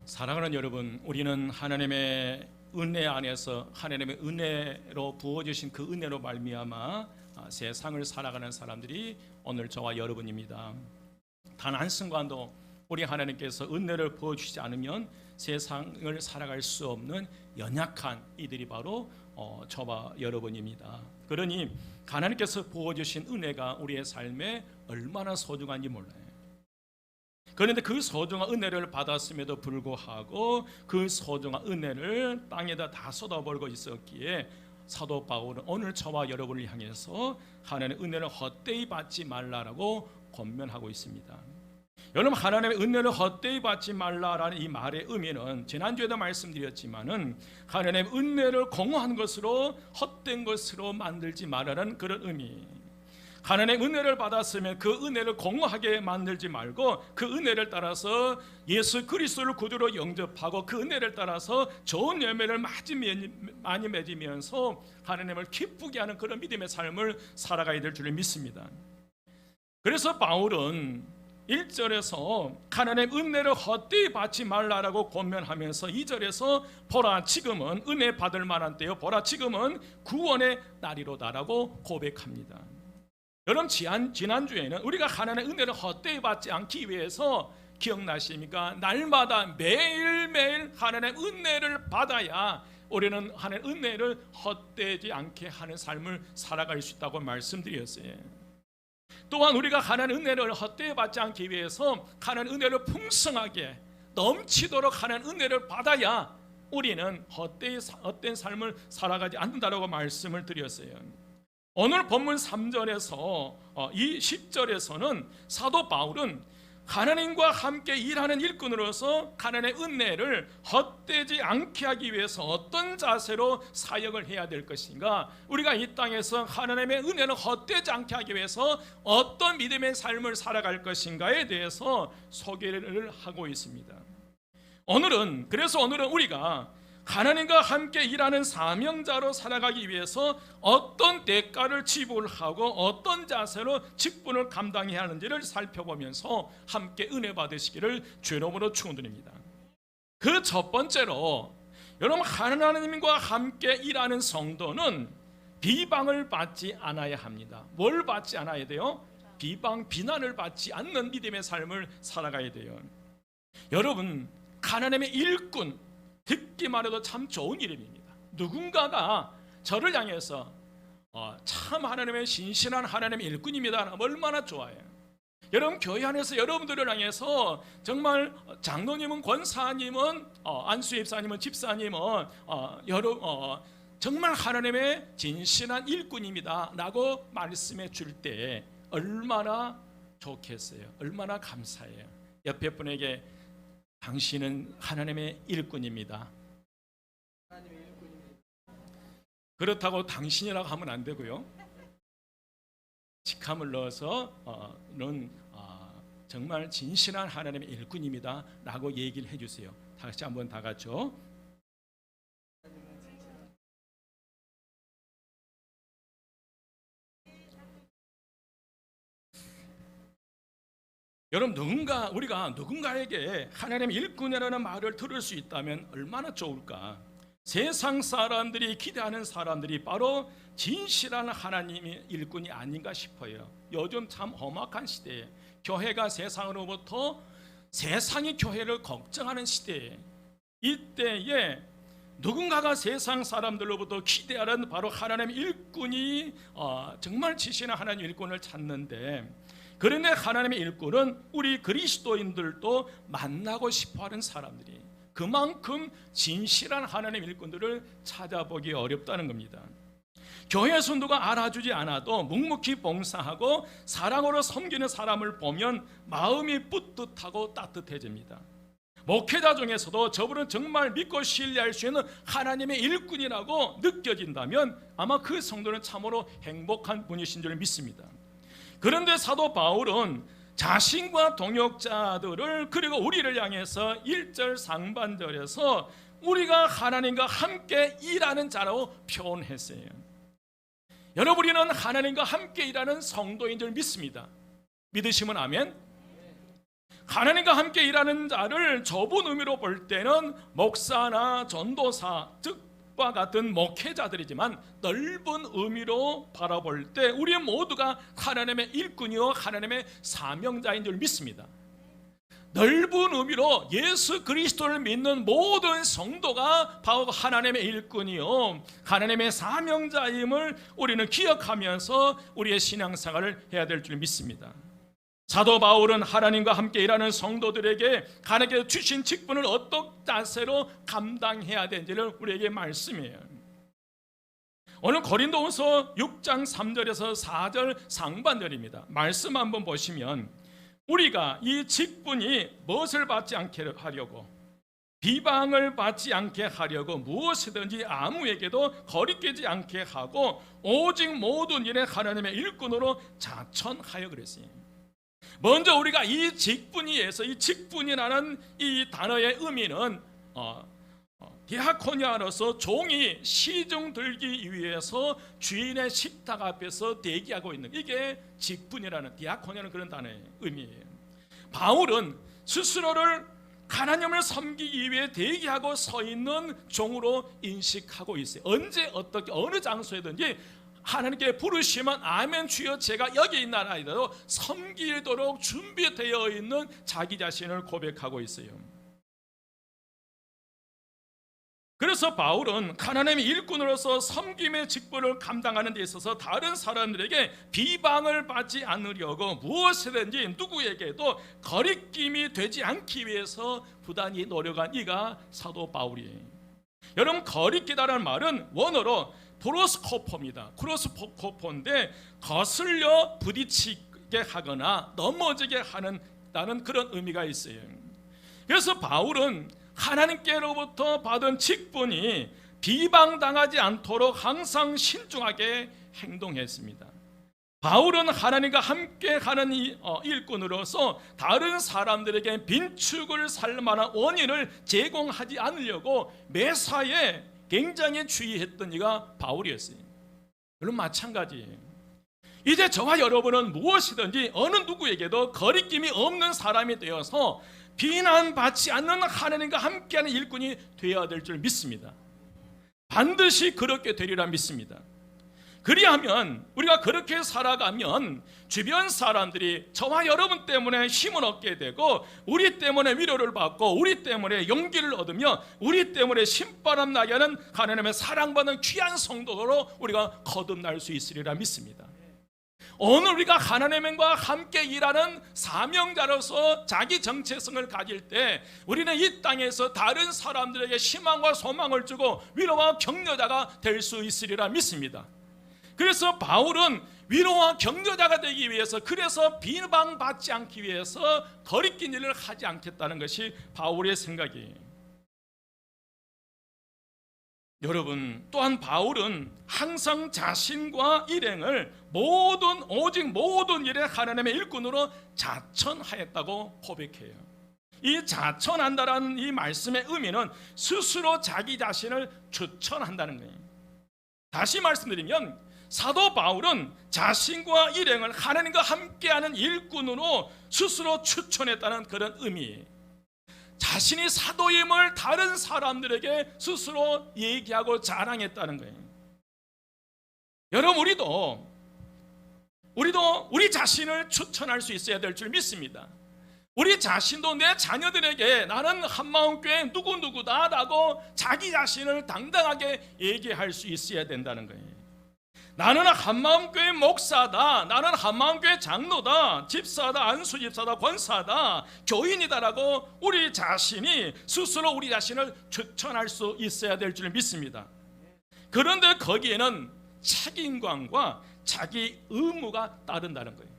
사랑하는 여러분, 우리는 하나님의 은혜 안에서 하나님의 은혜로 부어주신 그 은혜로 말미암아 세상을 살아가는 사람들이 오늘 저와 여러분입니다. 단 한순간도 우리 하나님께서 은혜를 부어주시지 않으면 세상을 살아갈 수 없는 연약한 이들이 바로 저와 여러분입니다. 그러니 하나님께서 부어주신 은혜가 우리의 삶에 얼마나 소중한지 몰라요. 그런데 그 소중한 은혜를 받았음에도 불구하고 그 소중한 은혜를 땅에다 다 쏟아버리고 있었기에 사도 바울은 오늘 저와 여러분을 향해서 하나님의 은혜를 헛되이 받지 말라라고 권면하고 있습니다. 여러분, 하나님의 은혜를 헛되이 받지 말라라는 이 말의 의미는 지난주에도 말씀드렸지만은 하나님의 은혜를 공허한 것으로 헛된 것으로 만들지 말라는 그런 의미. 하나님의 은혜를 받았으면 그 은혜를 공허하게 만들지 말고 그 은혜를 따라서 예수 그리스도를 구주로 영접하고 그 은혜를 따라서 좋은 열매를 많이 맺으면서 하나님을 기쁘게 하는 그런 믿음의 삶을 살아가야 될 줄을 믿습니다. 그래서 바울은 1절에서 하나님의 은혜를 헛되이 받지 말라라고 권면하면서 2절에서 보라 지금은 은혜 받을 만한 때요, 보라 지금은 구원의 날이로다라고 고백합니다. 여러분, 지난주에는 우리가 하나님의 은혜를 헛되이 받지 않기 위해서 기억나십니까? 날마다 매일매일 하나님의 은혜를 받아야 우리는 하나님의 은혜를 헛되지 않게 하는 삶을 살아갈 수 있다고 말씀드렸어요. 또한 우리가 하나님의 은혜를 헛되이 받지 않기 위해서 하나님의 은혜를 풍성하게 넘치도록 하나님의 은혜를 받아야 우리는 헛된 삶을 살아가지 않는다고 말씀을 드렸어요. 오늘 본문 3절에서 이 10절에서는 사도 바울은 하나님과 함께 일하는 일꾼으로서 하나님의 은혜를 헛되지 않게 하기 위해서 어떤 자세로 사역을 해야 될 것인가, 우리가 이 땅에서 하나님의 은혜를 헛되지 않게 하기 위해서 어떤 믿음의 삶을 살아갈 것인가에 대해서 소개를 하고 있습니다. 그래서 오늘은 우리가 하나님과 함께 일하는 사명자로 살아가기 위해서 어떤 대가를 지불하고 어떤 자세로 직분을 감당해야 하는지를 살펴보면서 함께 은혜 받으시기를 주님으로 축원드립니다. 그 첫 번째로, 여러분, 하나님과 함께 일하는 성도는 비방을 받지 않아야 합니다. 뭘 받지 않아야 돼요? 비난을 받지 않는 믿음의 삶을 살아가야 돼요. 여러분, 하나님의 일꾼, 듣기만 해도 참 좋은 이름입니다. 누군가가 저를 향해서 참 하나님의 신실한 하나님의 일꾼입니다, 얼마나 좋아요. 여러분, 교회 안에서 여러분들을 향해서 정말 장로님은, 권사님은, 안수입사님은, 집사님은 정말 하나님의 진실한 일꾼입니다 라고 말씀해 줄 때 얼마나 좋겠어요. 얼마나 감사해요. 옆에 분에게 당신은 하나님의 일꾼입니다. 그렇다고 당신이라고 하면 안 되고요. 직함을 넣어서 넌 정말 진실한 하나님의 일꾼입니다 라고 얘기를 해주세요. 다시 한번 다 같이요. 여러분, 우리가 누군가에게 하나님의 일꾼이라는 말을 들을 수 있다면 얼마나 좋을까. 세상 사람들이 기대하는 사람들이 바로 진실한 하나님의 일꾼이 아닌가 싶어요. 요즘 참 험악한 시대에 교회가 세상으로부터, 세상이 교회를 걱정하는 시대에, 이때에 누군가가 세상 사람들로부터 기대하는 바로 하나님의 일꾼이 정말 진실한 하나님의 일꾼을 찾는데, 그런데 하나님의 일꾼은 우리 그리스도인들도 만나고 싶어하는 사람들이, 그만큼 진실한 하나님의 일꾼들을 찾아보기 어렵다는 겁니다. 교회 선도가 알아주지 않아도 묵묵히 봉사하고 사랑으로 섬기는 사람을 보면 마음이 뿌듯하고 따뜻해집니다. 목회자 중에서도 저분은 정말 믿고 신뢰할 수 있는 하나님의 일꾼이라고 느껴진다면 아마 그 성도는 참으로 행복한 분이신 줄 믿습니다. 그런데 사도 바울은 자신과 동역자들을, 그리고 우리를 향해서 1절 상반절에서 우리가 하나님과 함께 일하는 자라고 표현했어요. 여러분, 우리는 하나님과 함께 일하는 성도인 줄 믿습니다. 믿으시면 아멘. 하나님과 함께 일하는 자를 좁은 의미로 볼 때는 목사나 전도사, 즉과 같은 목회자들이지만 넓은 의미로 바라볼 때 우리 모두가 하나님의 일꾼이요 하나님의 사명자인 줄 믿습니다. 넓은 의미로 예수 그리스도를 믿는 모든 성도가 바로 하나님의 일꾼이요 하나님의 사명자임을 우리는 기억하면서 우리의 신앙생활을 해야 될 줄 믿습니다. 사도 바울은 하나님과 함께 일하는 성도들에게 하나님께서 주신 직분을 어떤 자세로 감당해야 되는지를 우리에게 말씀해요. 오늘 고린도후서 6장 3절에서 4절 상반절입니다. 말씀 한번 보시면 우리가 이 직분이 무엇을 받지 않게 하려고, 비방을 받지 않게 하려고 무엇이든지 아무에게도 거리끼지 않게 하고 오직 모든 일에 하나님의 일꾼으로 자천하여 그랬어요. 먼저 우리가 이 직분이에서, 이 직분이라는 이 단어의 의미는 디아코니아로서 종이 시중 들기 위해서 주인의 식탁 앞에서 대기하고 있는, 이게 직분이라는, 디아코니아는 그런 단어의 의미예요. 바울은 스스로를 하나님을 섬기기 위해 대기하고 서 있는 종으로 인식하고 있어요. 언제 어떻게 어느 장소에든지 하나님께 부르시면 아멘 주여 제가 여기 있나이다도 섬기도록 준비되어 있는 자기 자신을 고백하고 있어요. 그래서 바울은 하나님의 일꾼으로서 섬김의 직분을 감당하는 데 있어서 다른 사람들에게 비방을 받지 않으려고 무엇이든지 누구에게도 거리낌이 되지 않기 위해서 부단히 노력한 이가 사도 바울이에요. 여러분, 거리끼다라는 말은 원어로 프로스코포입니다. 크로스코포인데 거슬려 부딪히게 하거나 넘어지게 하는 그런 의미가 있어요. 그래서 바울은 하나님께로부터 받은 직분이 비방당하지 않도록 항상 신중하게 행동했습니다. 바울은 하나님과 함께 하는 일꾼으로서 다른 사람들에게 빈축을 살 만한 원인을 제공하지 않으려고 매사에 굉장히 주의했던 이가 바울이었어요. 물론 마찬가지예요. 이제 저와 여러분은 무엇이든지 어느 누구에게도 거리낌이 없는 사람이 되어서 비난받지 않는 하나님과 함께하는 일꾼이 되어야 될 줄 믿습니다. 반드시 그렇게 되리라 믿습니다. 그리하면 우리가 그렇게 살아가면 주변 사람들이 저와 여러분 때문에 힘을 얻게 되고 우리 때문에 위로를 받고 우리 때문에 용기를 얻으며 우리 때문에 신바람 나게 하는 하나님의 사랑받는 귀한 성도로 우리가 거듭날 수 있으리라 믿습니다. 오늘 우리가 하나님과 함께 일하는 사명자로서 자기 정체성을 가질 때 우리는 이 땅에서 다른 사람들에게 희망과 소망을 주고 위로와 격려자가 될 수 있으리라 믿습니다. 그래서 바울은 위로와 격려자가 되기 위해서, 그래서 비방받지 않기 위해서 거리낀 일을 하지 않겠다는 것이 바울의 생각이에요. 여러분, 또한 바울은 항상 자신과 일행을 오직 모든 일에 하나님의 일꾼으로 자천하였다고 고백해요. 이 자천한다라는 이 말씀의 의미는 스스로 자기 자신을 추천한다는 거예요. 다시 말씀드리면 사도 바울은 자신과 일행을 하나님과 함께하는 일꾼으로 스스로 추천했다는 그런 의미예요. 자신이 사도임을 다른 사람들에게 스스로 얘기하고 자랑했다는 거예요. 여러분, 우리도 우리 자신을 추천할 수 있어야 될 줄 믿습니다. 우리 자신도 내 자녀들에게 나는 한마음교회 누구누구다라고 자기 자신을 당당하게 얘기할 수 있어야 된다는 거예요. 나는 한마음교회 목사다, 나는 한마음교회 장로다, 집사다, 안수집사다, 권사다, 교인이다라고 우리 자신이 스스로 우리 자신을 추천할 수 있어야 될 줄 믿습니다. 그런데 거기에는 책임감과 자기 의무가 따른다는 거예요.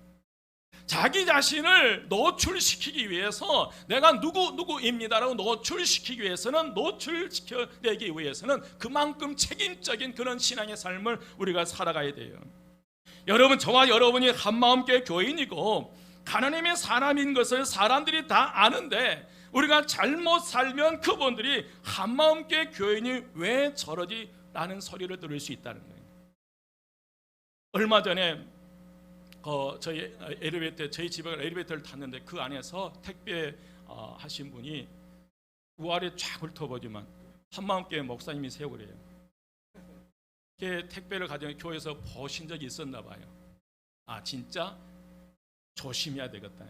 자기 자신을 노출시키기 위해서 내가 누구입니다라고 노출시키기 위해서는, 노출시켜내기 위해서는 그만큼 책임적인 그런 신앙의 삶을 우리가 살아가야 돼요. 여러분, 저와 여러분이 한마음교회 교인이고 하나님의 사람인 것을 사람들이 다 아는데 우리가 잘못 살면 그분들이 한마음교회 교인이 왜 저러지? 라는 소리를 들을 수 있다는 거예요. 얼마 전에 저희 엘리베이터, 저희 집에 엘리베이터를 탔는데 그 안에서 택배 하신 분이 우아래 쫙 훑어보지만 한마음교회 목사님이 세우래요. 택배를 가지고 교회에서 보신 적이 있었나 봐요. 아, 진짜 조심해야 되겠다.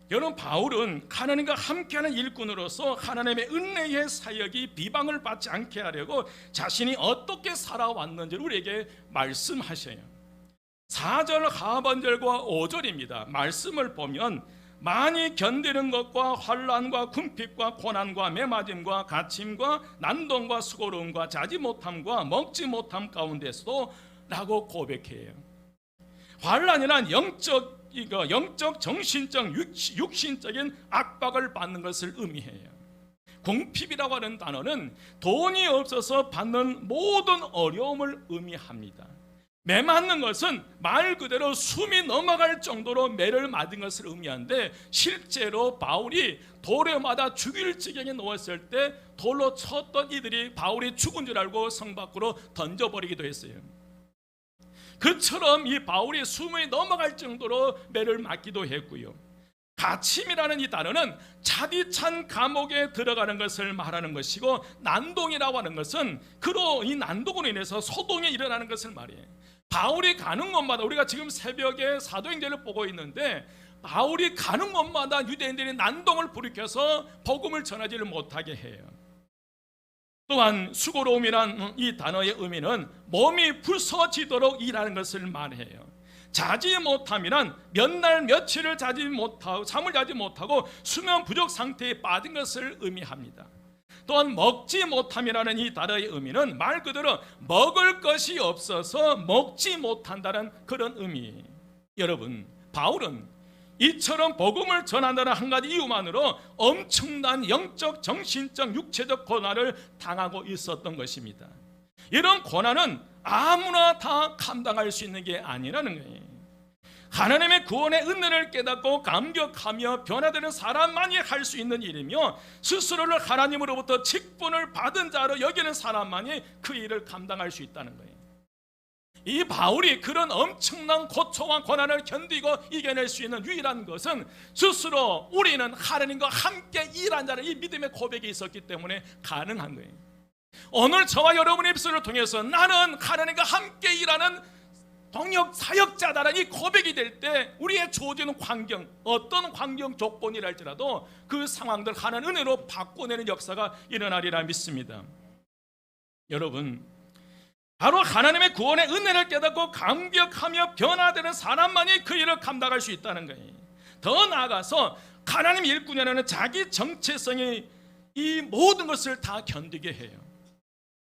여러분, 바울은 하나님과 함께하는 일꾼으로서 하나님의 은혜의 사역이 비방을 받지 않게 하려고 자신이 어떻게 살아왔는지를 우리에게 말씀하셔요. 4절 하반절과 5절입니다. 말씀을 보면 많이 견디는 것과 환난과 궁핍과 고난과 매맞음과 갇힘과 난동과 수고로움과 자지 못함과 먹지 못함 가운데서도 라고 고백해요. 환난이란 영적, 정신적, 육신적인 압박을 받는 것을 의미해요. 궁핍이라고 하는 단어는 돈이 없어서 받는 모든 어려움을 의미합니다. 매 맞는 것은 말 그대로 숨이 넘어갈 정도로 매를 맞은 것을 의미하는데, 실제로 바울이 돌에 맞아 죽일 지경에 누웠을 때 돌로 쳤던 이들이 바울이 죽은 줄 알고 성 밖으로 던져버리기도 했어요. 그처럼 이 바울이 숨이 넘어갈 정도로 매를 맞기도 했고요. 갇힘이라는 이 단어는 차디찬 감옥에 들어가는 것을 말하는 것이고, 난동이라고 하는 것은 그로 이 난동으로 인해서 소동이 일어나는 것을 말해요. 바울이 가는 곳마다, 우리가 지금 새벽에 사도행전을 보고 있는데 바울이 가는 곳마다 유대인들이 난동을 불이켜서 복음을 전하지를 못하게 해요. 또한 수고로움이란 이 단어의 의미는 몸이 부서지도록 일하는 것을 말해요. 자지 못함이란 몇 날 며칠을 자지 못하고 잠을 자지 못하고 수면 부족 상태에 빠진 것을 의미합니다. 또한 먹지 못함이라는 이 단어의 의미는 말 그대로 먹을 것이 없어서 먹지 못한다는 그런 의미. 여러분, 바울은 이처럼 복음을 전한다는 한 가지 이유만으로 엄청난 영적, 정신적, 육체적 고난을 당하고 있었던 것입니다. 이런 고난은 아무나 다 감당할 수 있는 게 아니라는 거예요. 하나님의 구원의 은혜를 깨닫고 감격하며 변화되는 사람만이 할 수 있는 일이며, 스스로를 하나님으로부터 직분을 받은 자로 여기는 사람만이 그 일을 감당할 수 있다는 거예요. 이 바울이 그런 엄청난 고초와 고난을 견디고 이겨낼 수 있는 유일한 것은 스스로 우리는 하나님과 함께 일한 자는 이 믿음의 고백이 있었기 때문에 가능한 거예요. 오늘 저와 여러분의 입술을 통해서 나는 하나님과 함께 일하는 동역 사역자다라는 이 고백이 될 때 우리의 주어지는 환경, 어떤 환경 조건이라 할지라도 그 상황들 하나님 은혜로 바꿔내는 역사가 일어나리라 믿습니다. 여러분, 바로 하나님의 구원의 은혜를 깨닫고 감격하며 변화되는 사람만이 그 일을 감당할 수 있다는 거예요. 더 나아가서 하나님 일꾼이라는 자기 정체성이 이 모든 것을 다 견디게 해요.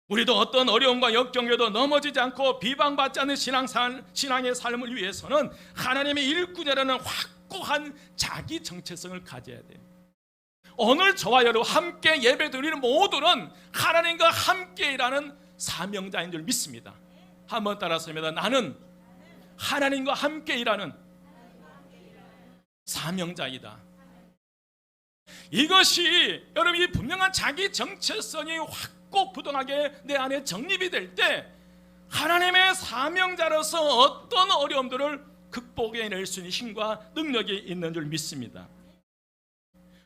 우리도 어떤 어려움과 역경에도 넘어지지 않고 비방받지 않는 신앙의 삶을 위해서는 하나님의 일꾼이라는 확고한 자기 정체성을 가져야 돼요. 오늘 저와 여러분 함께 예배드리는 모두는 하나님과 함께 일하는 사명자인 줄 믿습니다. 한번 따라서입니다. 나는 하나님과 함께 일하는 사명자이다. 이것이 여러분 이 분명한 자기 정체성이 확고 부동하게 내 안에 정립이 될 때 하나님의 사명자로서 어떤 어려움들을 극복해낼 수 있는 힘과 능력이 있는 줄 믿습니다.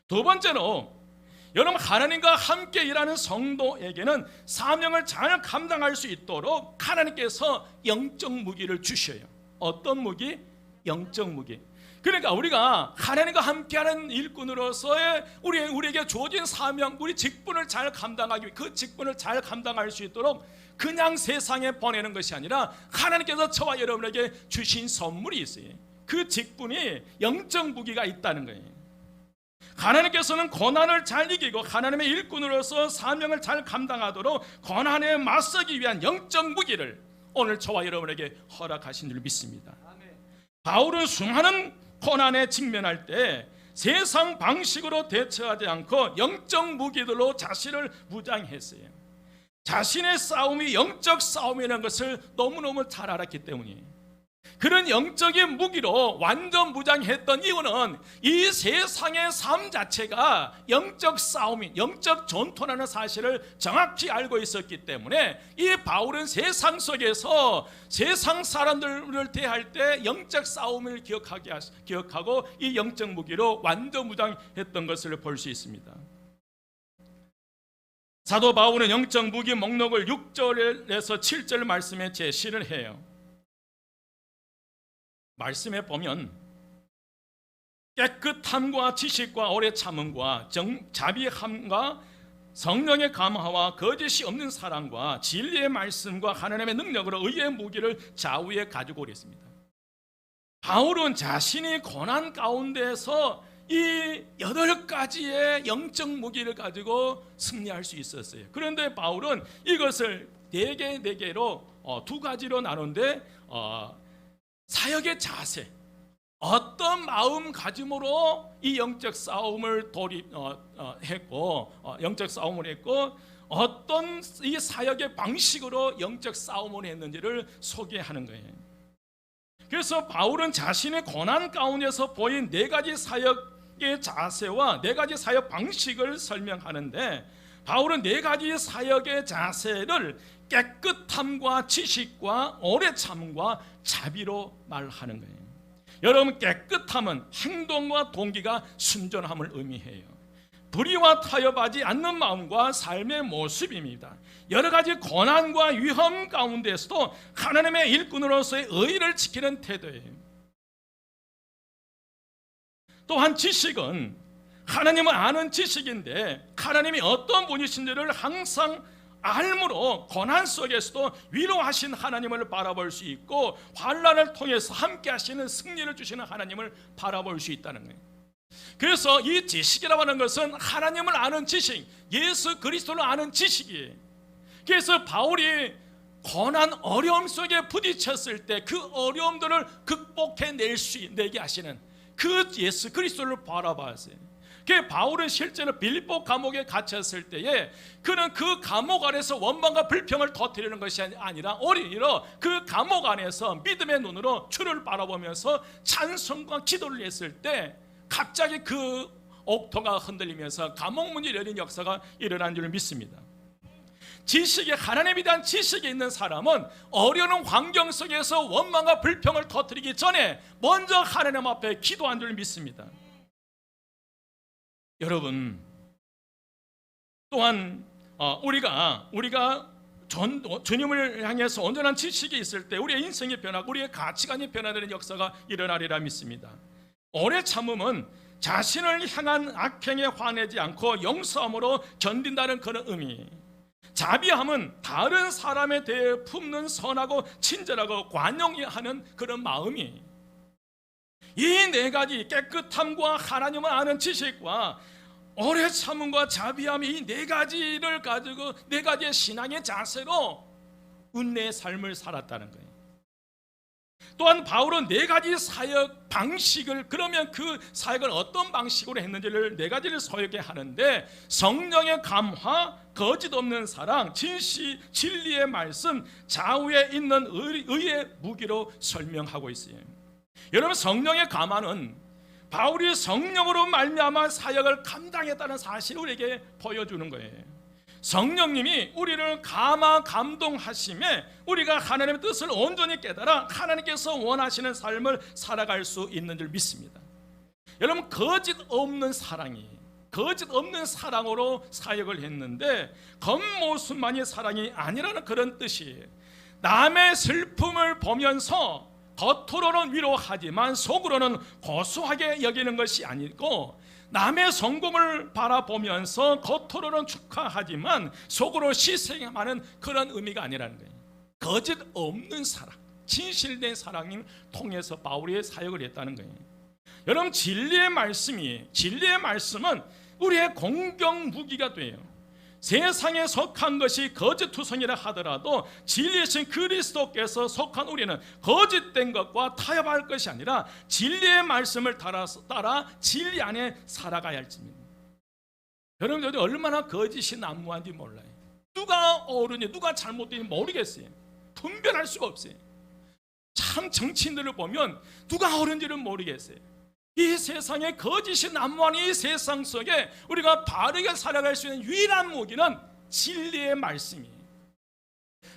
두 번째로, 여러분 하나님과 함께 일하는 성도에게는 사명을 잘 감당할 수 있도록 하나님께서 영적 무기를 주셔요. 어떤 무기? 영적 무기. 그러니까 우리가 하나님과 함께하는 일꾼으로서의 우리에게 주어진 사명, 우리 직분을 잘 감당하기 위해 그 직분을 잘 감당할 수 있도록 그냥 세상에 보내는 것이 아니라 하나님께서 저와 여러분에게 주신 선물이 있어요. 그 직분이 영적 무기가 있다는 거예요. 하나님께서는 고난을 잘 이기고 하나님의 일꾼으로서 사명을 잘 감당하도록 고난에 맞서기 위한 영적 무기를 오늘 저와 여러분에게 허락하신 줄 믿습니다. 바울은 수많은 고난에 직면할 때 세상 방식으로 대처하지 않고 영적 무기들로 자신을 무장했어요. 자신의 싸움이 영적 싸움이라는 것을 너무너무 잘 알았기 때문이에요. 그런 영적인 무기로 완전 무장했던 이유는 이 세상의 삶 자체가 영적 싸움이, 영적 전투라는 사실을 정확히 알고 있었기 때문에 이 바울은 세상 속에서 세상 사람들을 대할 때 영적 싸움을 기억하고 이 영적 무기로 완전 무장했던 것을 볼 수 있습니다. 사도 바울은 영적 무기 목록을 6절에서 7절 말씀에 제시를 해요. 말씀에 보면 깨끗함과 지식과 오래 참음과 자비함과 성령의 감화와 거짓이 없는 사랑과 진리의 말씀과 하나님의 능력으로 의의 무기를 좌우에 가지고 있습니다. 바울은 자신이 고난 가운데서 이 8가지의 영적 무기를 가지고 승리할 수 있었어요. 그런데 바울은 이것을 4개로 2가지로 나누는데 사역의 자세, 어떤 마음가짐으로 이 영적 싸움을 했고 영적 싸움을 했고 어떤 이 사역의 방식으로 영적 싸움을 했는지를 소개하는 거예요. 그래서 바울은 자신의 고난 가운데서 보인 4가지 사역의 자세와 4가지 사역 방식을 설명하는데, 바울은 4가지 사역의 자세를 깨끗함과 지식과 오래 참음과 자비로 말하는 거예요. 여러분, 깨끗함은 행동과 동기가 순전함을 의미해요. 불의와 타협하지 않는 마음과 삶의 모습입니다. 여러 가지 고난과 위험 가운데서도 하나님의 일꾼으로서의 의를 지키는 태도예요. 또한 지식은 하나님을 아는 지식인데, 하나님이 어떤 분이신지를 항상 알므로 고난 속에서도 위로하신 하나님을 바라볼 수 있고 환난을 통해서 함께 하시는 승리를 주시는 하나님을 바라볼 수 있다는 거예요. 그래서 이 지식이라고 하는 것은 하나님을 아는 지식, 예수 그리스도를 아는 지식이에요. 그래서 바울이 고난 어려움 속에 부딪혔을 때 그 어려움들을 극복해내게 하시는 그 예수 그리스도를 바라봤어요. 그 바울은 실제로 빌립보 감옥에 갇혔을 때에 그는 그 감옥 안에서 원망과 불평을 터뜨리는 것이 아니라 오히려 그 감옥 안에서 믿음의 눈으로 주를 바라보면서 찬송과 기도를 했을 때 갑자기 그 옥토가 흔들리면서 감옥 문이 열린 역사가 일어난 줄 믿습니다. 지식이, 하나님에 대한 지식이 있는 사람은 어려운 환경 속에서 원망과 불평을 터뜨리기 전에 먼저 하나님 앞에 기도한 줄 믿습니다. 여러분, 또한 우리가 주님을 향해서 온전한 지식이 있을 때 우리의 인생이 변하고 우리의 가치관이 변화되는 역사가 일어나리라 믿습니다. 오래 참음은 자신을 향한 악행에 화내지 않고 용서함으로 견딘다는 그런 의미. 자비함은 다른 사람에 대해 품는 선하고 친절하고 관용하는 그런 마음이. 이 4가지 깨끗함과 하나님을 아는 지식과 오래 참음과 자비함, 이 4가지를 가지고 4가지의 신앙의 자세로 은혜의 삶을 살았다는 거예요. 또한 바울은 4가지 사역 방식을, 그러면 그 사역을 어떤 방식으로 했는지를 4가지를 소개해 하는데, 성령의 감화, 거짓 없는 사랑, 진리의 말씀, 좌우에 있는 의의 무기로 설명하고 있어요. 여러분, 성령의 감화는 바울이 성령으로 말미암아 사역을 감당했다는 사실을 우리에게 보여주는 거예요. 성령님이 우리를 감동하심에 우리가 하나님의 뜻을 온전히 깨달아 하나님께서 원하시는 삶을 살아갈 수 있는 줄 믿습니다. 여러분, 거짓 없는 사랑으로 사역을 했는데 겉모습만이 사랑이 아니라는 그런 뜻이에요. 남의 슬픔을 보면서 겉으로는 위로하지만 속으로는 고소하게 여기는 것이 아니고, 남의 성공을 바라보면서 겉으로는 축하하지만 속으로 시샘하는 그런 의미가 아니라는 거예요. 거짓 없는 사랑, 진실된 사랑을 통해서 바울의 사역을 했다는 거예요. 여러분, 진리의 말씀은 우리의 공격 무기가 돼요. 세상에 속한 것이 거짓투성이라 하더라도 진리이신 그리스도께서 속한 우리는 거짓된 것과 타협할 것이 아니라 진리의 말씀을 따라 진리 안에 살아가야 할지입니다. 여러분, 얼마나 거짓이 난무한지 몰라요. 누가 옳은지 누가 잘못된지 모르겠어요. 분별할 수가 없어요. 참 정치인들을 보면 누가 옳은지를 모르겠어요. 이 세상에 거짓이 난무하는 이 세상 속에 우리가 바르게 살아갈 수 있는 유일한 무기는 진리의 말씀이에요.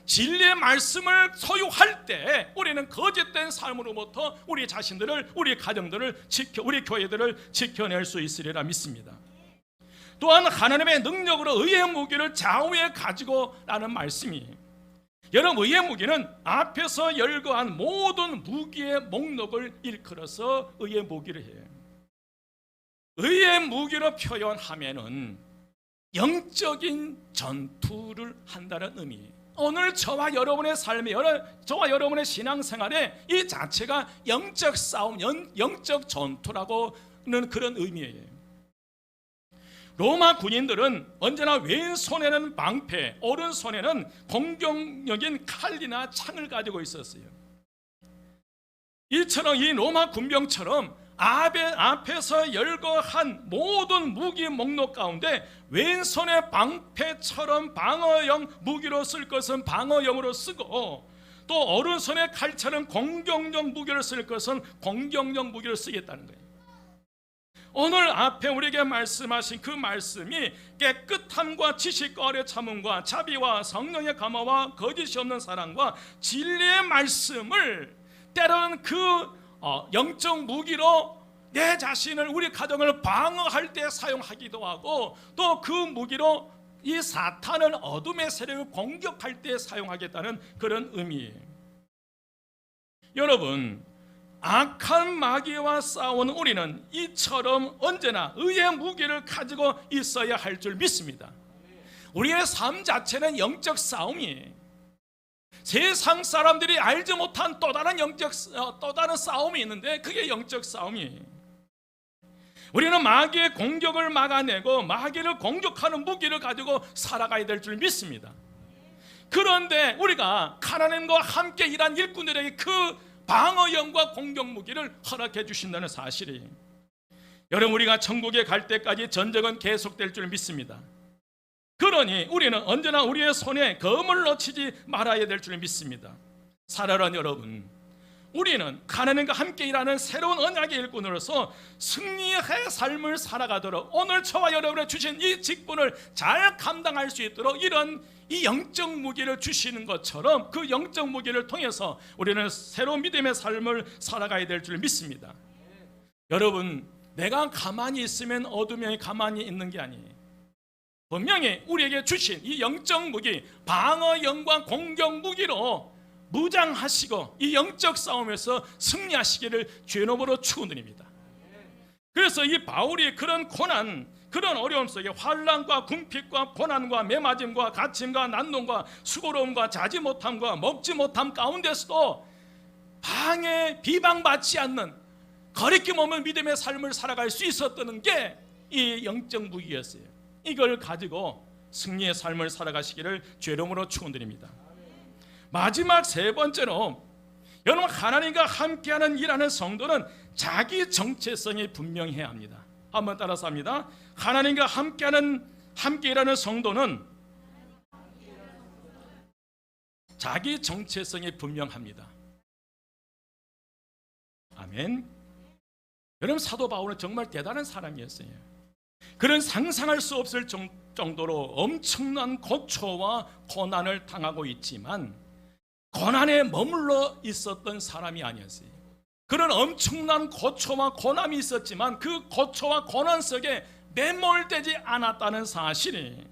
진리의 말씀을 소유할 때 우리는 거짓된 삶으로부터 우리 자신들을, 우리 가정들을 우리 교회들을 지켜낼 수 있으리라 믿습니다. 또한 하나님의 능력으로 의의 무기를 좌우에 가지고라는 말씀이에요. 여러분, 의의 무기는 앞에서 열거한 모든 무기의 목록을 일컬어서 의의 무기를 해요. 의의 무기로 표현하면은 영적인 전투를 한다는 의미예요. 오늘 저와 여러분의 삶에, 저와 여러분의 신앙생활에 이 자체가 영적 싸움, 영적 전투라고는 그런 의미예요. 로마 군인들은 언제나 왼손에는 방패, 오른손에는 공격력인 칼이나 창을 가지고 있었어요. 이처럼 이 로마 군병처럼 앞에서 열거한 모든 무기 목록 가운데 왼손의 방패처럼 방어용 무기로 쓸 것은 방어용으로 쓰고, 또 오른손의 칼처럼 공격용 무기를 쓸 것은 공격용 무기를 쓰겠다는 거예요. 오늘 앞에 우리에게 말씀하신 그 말씀이 깨끗함과 지식과 어려 참음과 자비와 성령의 감화와 거짓이 없는 사랑과 진리의 말씀을 때로는 그 영적 무기로 내 자신을, 우리 가정을 방어할 때 사용하기도 하고, 또 그 무기로 이 사탄은 어둠의 세력을 공격할 때 사용하겠다는 그런 의미예요. 여러분, 악한 마귀와 싸우는 우리는 이처럼 언제나 의의 무기를 가지고 있어야 할 줄 믿습니다. 우리의 삶 자체는 영적 싸움이에요. 세상 사람들이 알지 못한 또 다른 싸움이 있는데 그게 영적 싸움이에요. 우리는 마귀의 공격을 막아내고 마귀를 공격하는 무기를 가지고 살아가야 될 줄 믿습니다. 그런데 우리가 하나님과 함께 일한 일꾼들에게 그 방어용과 공격 무기를 허락해 주신다는 사실이에요. 여러분, 우리가 천국에 갈 때까지 전쟁은 계속될 줄 믿습니다. 그러니 우리는 언제나 우리의 손에 검을 놓치지 말아야 될 줄 믿습니다. 사랑하는 여러분, 우리는 하나님과 함께 일하는 새로운 언약의 일꾼으로서 승리의 삶을 살아가도록, 오늘 저와 여러분의 주신 이 직분을 잘 감당할 수 있도록 이런 이 영적 무기를 주시는 것처럼 그 영적 무기를 통해서 우리는 새로운 믿음의 삶을 살아가야 될 줄 믿습니다. 여러분, 내가 가만히 있으면 어둠이 가만히 있는 게 아니에요. 분명히 우리에게 주신 이 영적 무기, 방어용과 공격 무기로 무장하시고 이 영적 싸움에서 승리하시기를 주의 이름으로 축원드립니다. 그래서 이 바울이 그런 고난, 그런 어려움 속에 환난과 궁핍과 고난과 매맞음과 갇힘과 난동과 수고로움과 자지 못함과 먹지 못함 가운데서도 방해, 비방받지 않는 거리낌 없는 믿음의 삶을 살아갈 수 있었다는 게 이 영적 무기였어요. 이걸 가지고 승리의 삶을 살아가시기를 주의 이름으로 축원드립니다. 마지막 세 번째로, 여러분, 하나님과 함께하는 일하는 성도는 자기 정체성이 분명해야 합니다. 한번 따라서 합니다. 하나님과 함께 일하는 성도는 자기 정체성이 분명합니다. 아멘. 여러분, 사도 바울은 정말 대단한 사람이었어요. 그는 상상할 수 없을 정도로 엄청난 고초와 고난을 당하고 있지만 고난에 머물러 있었던 사람이 아니었어요. 그런 엄청난 고초와 고난이 있었지만 그 고초와 고난 속에 매몰되지 않았다는 사실이,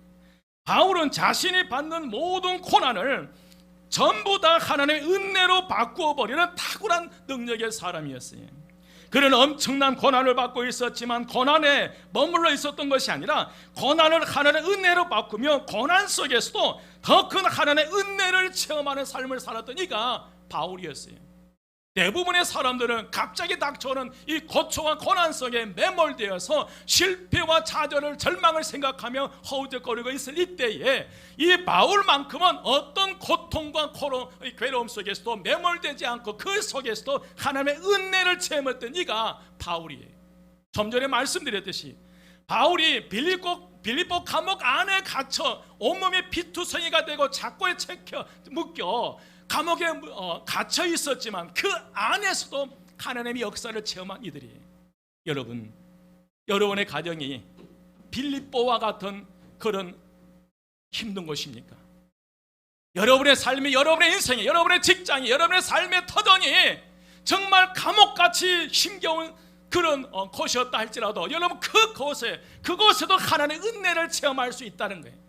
바울은 자신이 받는 모든 고난을 전부 다 하나님의 은혜로 바꾸어 버리는 탁월한 능력의 사람이었어요. 그는 엄청난 고난을 받고 있었지만 고난에 머물러 있었던 것이 아니라 고난을 하나님의 은혜로 바꾸며 고난 속에서도 더 큰 하나님의 은혜를 체험하는 삶을 살았던 이가 바울이었어요. 대부분의 사람들은 갑자기 닥쳐오는 이 고초와 고난 속에 매몰되어서 실패와 좌절을, 절망을 생각하며 허우적거리고 있을 이때에 이 바울만큼은 어떤 고통과 괴로움 속에서도 매몰되지 않고 그 속에서도 하나님의 은혜를 체험했던 이가 바울이에요. 좀 전에 말씀드렸듯이 바울이 빌립보 감옥 안에 갇혀 온몸이 피투성이가 되고 작고에 묶여 감옥에 갇혀 있었지만 그 안에서도 하나님의 역사를 체험한 이들이, 여러분, 여러분의 가정이 빌립보와 같은 그런 힘든 곳입니까? 여러분의 삶이, 여러분의 인생이, 여러분의 직장이, 여러분의 삶의 터전이 정말 감옥같이 힘겨운 그런 곳이었다 할지라도 여러분 그곳에도 하나님의 은혜를 체험할 수 있다는 거예요.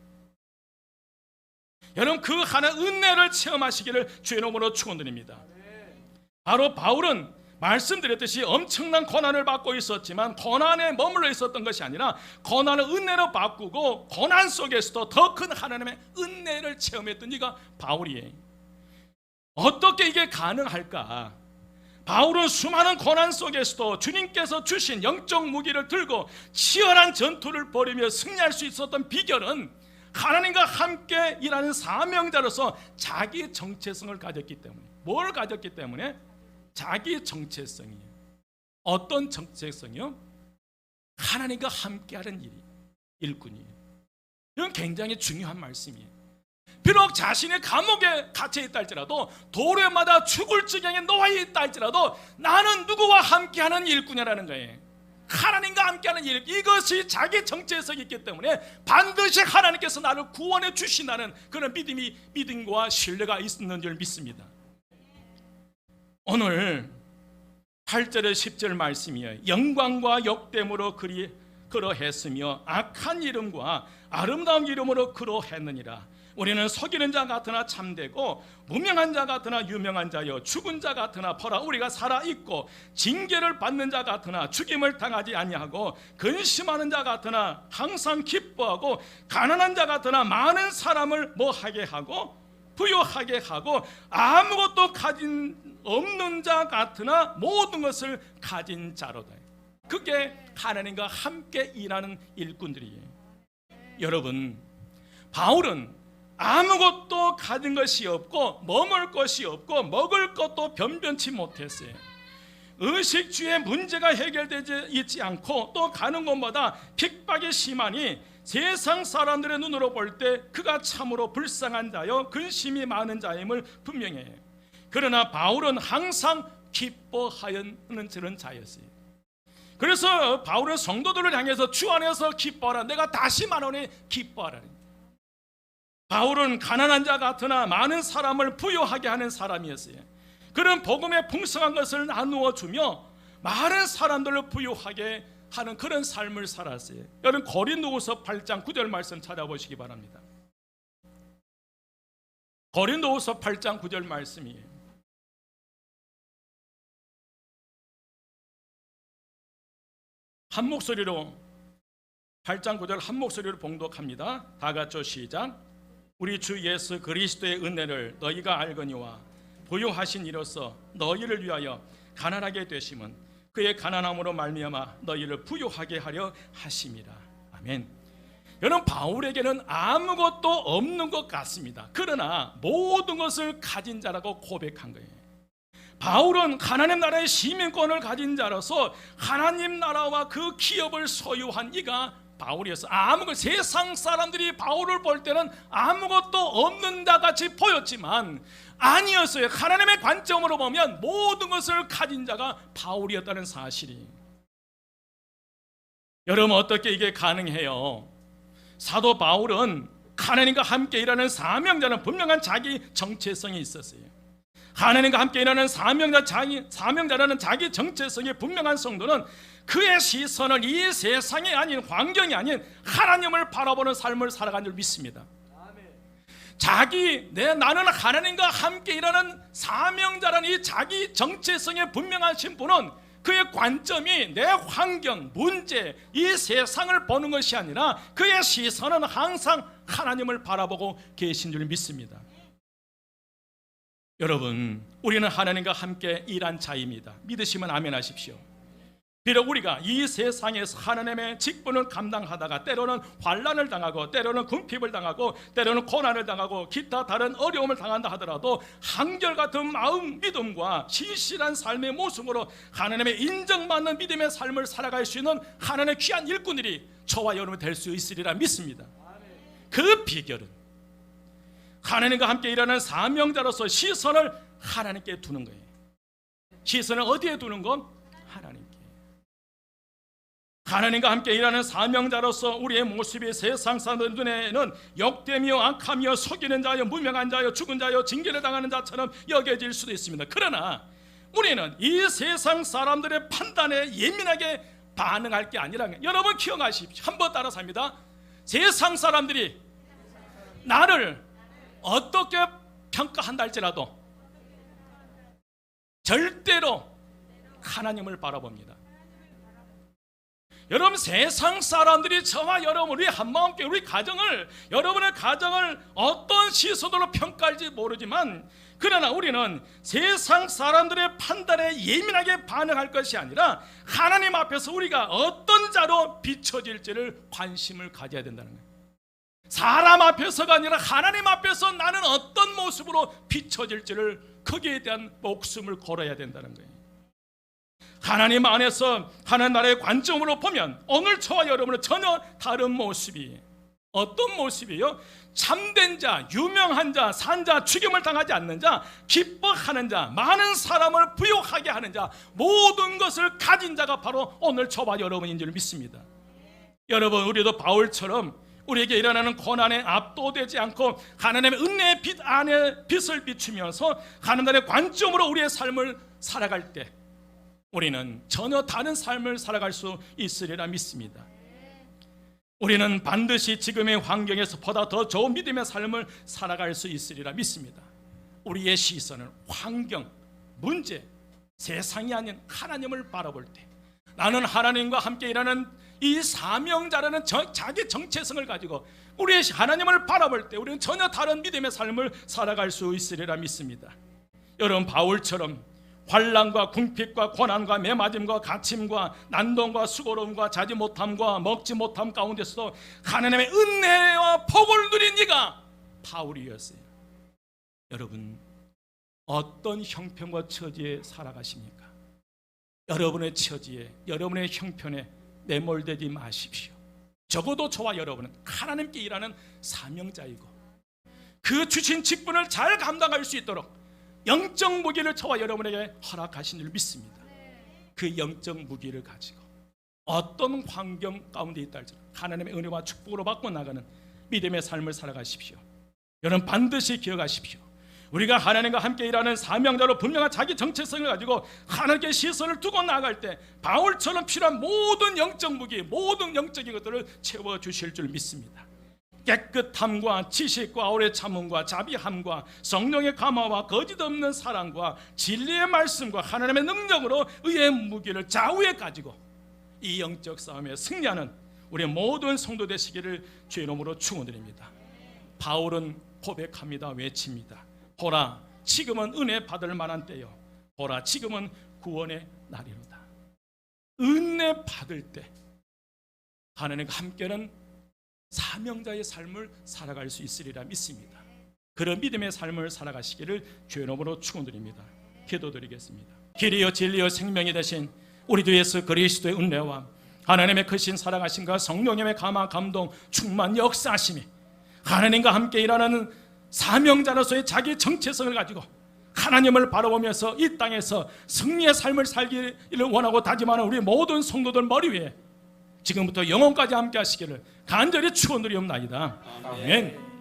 여러분 그 하나님의 은혜를 체험하시기를 주의 이름으로 축원드립니다. 바로 바울은 말씀드렸듯이 엄청난 고난을 받고 있었지만 고난에 머물러 있었던 것이 아니라 고난을 은혜로 바꾸고 고난 속에서도 더 큰 하나님의 은혜를 체험했던 이가 바울이에요. 어떻게 이게 가능할까? 바울은 수많은 고난 속에서도 주님께서 주신 영적 무기를 들고 치열한 전투를 벌이며 승리할 수 있었던 비결은 하나님과 함께 일하는 사명자로서 자기 정체성을 가졌기 때문에. 뭘 가졌기 때문에? 자기 정체성이에요. 어떤 정체성이요? 하나님과 함께하는 일꾼이에요. 이건 굉장히 중요한 말씀이에요. 비록 자신의 감옥에 갇혀있다 할지라도 도로에 맞아 죽을 지경에 놓여있다 할지라도 나는 누구와 함께하는 일꾼이라는 거예요. 하나님과 함께하는 일, 이것이 자기 정체성이 있기 때문에 반드시 하나님께서 나를 구원해 주신다는 그런 믿음과 신뢰가 있는 줄 믿습니다. 오늘 8절에 10절 말씀이에요. 영광과 역됨으로 그러했으며 악한 이름과 아름다운 이름으로 그러했느니라. 우리는 속이는 자 같으나 참되고 무명한 자 같으나 유명한 자여 죽은 자 같으나 보라 우리가 살아있고 징계를 받는 자 같으나 죽임을 당하지 아니하고 근심하는 자 같으나 항상 기뻐하고 가난한 자 같으나 많은 사람을 뭐하게 하고 부유하게 하고 아무것도 가진 없는 자 같으나 모든 것을 가진 자로다. 그게 하나님과 함께 일하는 일꾼들이에요. 여러분, 바울은 아무것도 가진 것이 없고 머물 것이 없고 먹을 것도 변변치 못했어요. 의식주의 문제가 해결되지 있지 않고 또 가는 곳마다 핍박이 심하니 세상 사람들의 눈으로 볼 때 그가 참으로 불쌍한 자요 근심이 많은 자임을 분명해요. 그러나 바울은 항상 기뻐하는 저런 자였어요. 그래서 바울은 성도들을 향해서 주 안에서 기뻐하라, 내가 다시 말하노니 기뻐하라. 바울은 가난한 자 같으나 많은 사람을 부유하게 하는 사람이었어요. 그런 복음의 풍성한 것을 나누어 주며 많은 사람들을 부유하게 하는 그런 삶을 살았어요. 여러분 고린도후서 8장 9절 말씀 찾아보시기 바랍니다. 고린도후서 8장 9절 말씀이에요. 한 목소리로 8장 9절 한 목소리로 봉독합니다. 다 같이 시작. 우리 주 예수 그리스도의 은혜를 너희가 알거니와 부유하신 이로써 너희를 위하여 가난하게 되심은 그의 가난함으로 말미암아 너희를 부유하게 하려 하심이라. 아멘. 여러분 바울에게는 아무것도 없는 것 같습니다. 그러나 모든 것을 가진 자라고 고백한 거예요. 바울은 하나님 나라의 시민권을 가진 자로서 하나님 나라와 그 기업을 소유한 이가 바울이었어. 세상 사람들이 바울을 볼 때는 아무것도 없는 자 같이 보였지만 아니었어요. 하나님의 관점으로 보면 모든 것을 가진 자가 바울이었다는 사실이. 여러분 어떻게 이게 가능해요? 사도 바울은 하나님과 함께 일하는 사명자는 분명한 자기 정체성이 있었어요. 하나님과 함께 일하는 사명자라는 자기 정체성이 분명한 성도는 그의 시선을 이 세상이 아닌 환경이 아닌 하나님을 바라보는 삶을 살아가는 줄 믿습니다. 나는 하나님과 함께 일하는 사명자라는 이 자기 정체성에 분명하신 분은 그의 관점이 내 환경, 문제, 이 세상을 보는 것이 아니라 그의 시선은 항상 하나님을 바라보고 계신 줄 믿습니다. 여러분, 우리는 하나님과 함께 일한 자입니다. 믿으시면 아멘 하십시오. 비록 우리가 이 세상에서 하나님의 직분을 감당하다가 때로는 환난을 당하고 때로는 궁핍을 당하고 때로는 고난을 당하고 기타 다른 어려움을 당한다 하더라도 한결같은 마음 믿음과 신실한 삶의 모습으로 하나님의 인정받는 믿음의 삶을 살아갈 수 있는 하나님의 귀한 일꾼들이 저와 여러분 될 수 있으리라 믿습니다. 그 비결은 하나님과 함께 일하는 사명자로서 시선을 하나님께 두는 거예요. 시선을 어디에 두는 건? 하나님께. 하나님과 함께 일하는 사명자로서 우리의 모습이 세상 사람들 눈에는 욕되며 악하며 속이는 자여 무명한 자여 죽은 자여 징계를 당하는 자처럼 여겨질 수도 있습니다. 그러나 우리는 이 세상 사람들의 판단에 예민하게 반응할 게 아니라, 여러분 기억하십시오. 한번 따라서 합니다. 세상 사람들이 나를 어떻게 평가한다 할지라도 절대로 하나님을 바라봅니다. 여러분, 세상 사람들이 저와 여러분, 우리 한마음교회, 우리 가정을, 여러분의 가정을 어떤 시선으로 평가할지 모르지만, 그러나 우리는 세상 사람들의 판단에 예민하게 반응할 것이 아니라 하나님 앞에서 우리가 어떤 자로 비춰질지를 관심을 가져야 된다는 거예요. 사람 앞에서가 아니라 하나님 앞에서 나는 어떤 모습으로 비춰질지를, 거기에 대한 목숨을 걸어야 된다는 거예요. 하나님 안에서 하나님 나라의 관점으로 보면 오늘 저와 여러분은 전혀 다른 모습이에요. 어떤 모습이에요? 참된 자, 유명한 자, 산 자, 죽임을 당하지 않는 자, 기뻐하는 자, 많은 사람을 부욕하게 하는 자, 모든 것을 가진 자가 바로 오늘 저와 여러분인 줄 믿습니다. 여러분, 우리도 바울처럼 우리에게 일어나는 고난에 압도되지 않고 하나님의 은혜의 빛 안에 빛을 비추면서 하나님의 관점으로 우리의 삶을 살아갈 때 우리는 전혀 다른 삶을 살아갈 수 있으리라 믿습니다. 우리는 반드시 지금의 환경에서 보다 더 좋은 믿음의 삶을 살아갈 수 있으리라 믿습니다. 우리의 시선은 환경, 문제, 세상이 아닌 하나님을 바라볼 때, 나는 하나님과 함께 일하는 이 사명자라는 자기 정체성을 가지고 우리의 하나님을 바라볼 때 우리는 전혀 다른 믿음의 삶을 살아갈 수 있으리라 믿습니다. 여러분, 바울처럼 환난과 궁핍과 고난과 매맞음과 갇힘과 난동과 수고로움과 자지 못함과 먹지 못함 가운데서도 하나님의 은혜와 복을 누린 이가 바울이었어요. 여러분, 어떤 형편과 처지에 살아가십니까? 여러분의 처지에, 여러분의 형편에 매몰되지 마십시오. 적어도 저와 여러분은 하나님께 일하는 사명자이고 그 주신 직분을 잘 감당할 수 있도록 영적 무기를 저와 여러분에게 허락하신 줄 믿습니다. 그 영적 무기를 가지고 어떤 환경 가운데 있다 할지라도 하나님의 은혜와 축복으로 받고 나가는 믿음의 삶을 살아가십시오. 여러분, 반드시 기억하십시오. 우리가 하나님과 함께 일하는 사명자로 분명한 자기 정체성을 가지고 하나님께 시선을 두고 나아갈 때 바울처럼 필요한 모든 영적 무기, 모든 영적인 것들을 채워주실 줄 믿습니다. 깨끗함과 지식과 오래 참음과 자비함과 성령의 감화와 거짓 없는 사랑과 진리의 말씀과 하나님의 능력으로 의의 무기를 좌우에 가지고 이 영적 싸움에 승리하는 우리 모든 성도 되시기를 주의 이름으로 축원드립니다. 바울은 고백합니다. 외칩니다. 보라, 지금은 은혜 받을 만한 때요, 보라, 지금은 구원의 날이로다. 은혜 받을 때 하나님과 함께는 사명자의 삶을 살아갈 수 있으리라 믿습니다. 그런 믿음의 삶을 살아가시기를 주의 이름으로 축원드립니다. 기도드리겠습니다. 길이요 진리요 생명이 되신 우리 주 예수 그리스도의 은혜와 하나님의 크신 사랑하심과 성령님의 감화 감동 충만 역사하심이 하나님과 함께 일하는 사명자로서의 자기 정체성을 가지고 하나님을 바라보면서 이 땅에서 승리의 삶을 살기를 원하고 다짐하는 우리 모든 성도들 머리 위에 지금부터 영원까지 함께 하시기를 간절히 축원드리옵나이다. 아멘.